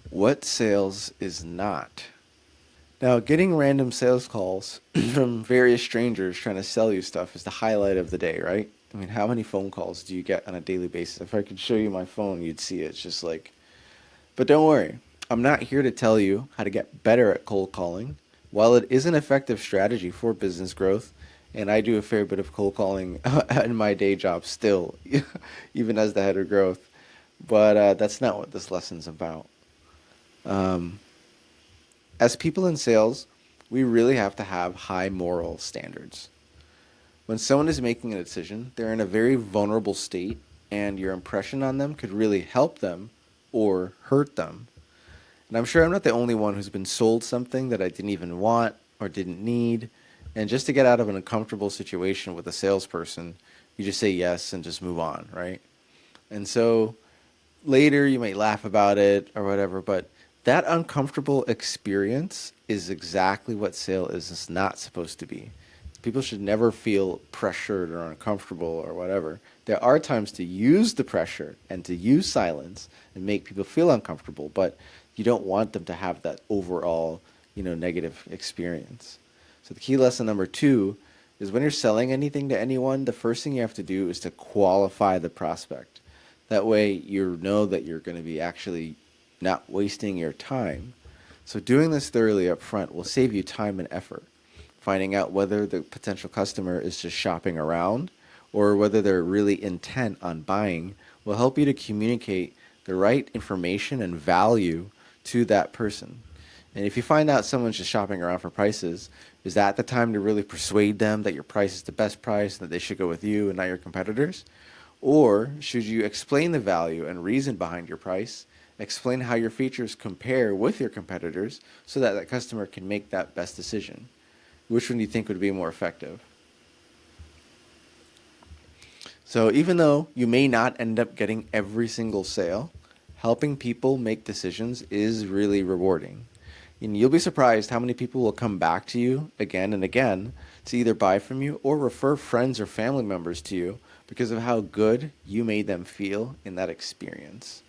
What sales is not? Now, getting random sales calls from various strangers trying to sell you stuff is the highlight of the day, right? I mean, how many phone calls do you get on a daily basis? If I could show you my phone, you'd see it. It's just like, but don't worry. I'm not here to tell you how to get better at cold calling. While it is an effective strategy for business growth, and I do a fair bit of cold calling in my day job still, even as the head of growth, but that's not what this lesson's about. Um, as people in sales, we really have to have high moral standards. When someone is making a decision, they're in a very vulnerable state, and your impression on them could really help them or hurt them. And I'm sure I'm not the only one who's been sold something that I didn't even want or didn't need. And just to get out of an uncomfortable situation with a salesperson, you just say yes and just move on, right? And so later you might laugh about it or whatever, but that uncomfortable experience is exactly what sale is not supposed to be. People should never feel pressured or uncomfortable or whatever. There are times to use the pressure and to use silence and make people feel uncomfortable, but you don't want them to have that overall, negative experience. So the key lesson number two is when you're selling anything to anyone, the first thing you have to do is to qualify the prospect. That way you know that you're going to be actually not wasting your time. So doing this thoroughly up front will save you time and effort. Finding out whether the potential customer is just shopping around or whether they're really intent on buying will help you to communicate the right information and value to that person. And if you find out someone's just shopping around for prices, is that the time to really persuade them that your price is the best price and that they should go with you and not your competitors? Or should you explain the value and reason behind your price, explain how your features compare with your competitors so that that customer can make that best decision? Which one do you think would be more effective? So even though you may not end up getting every single sale, helping people make decisions is really rewarding. And you'll be surprised how many people will come back to you again and again to either buy from you or refer friends or family members to you because of how good you made them feel in that experience.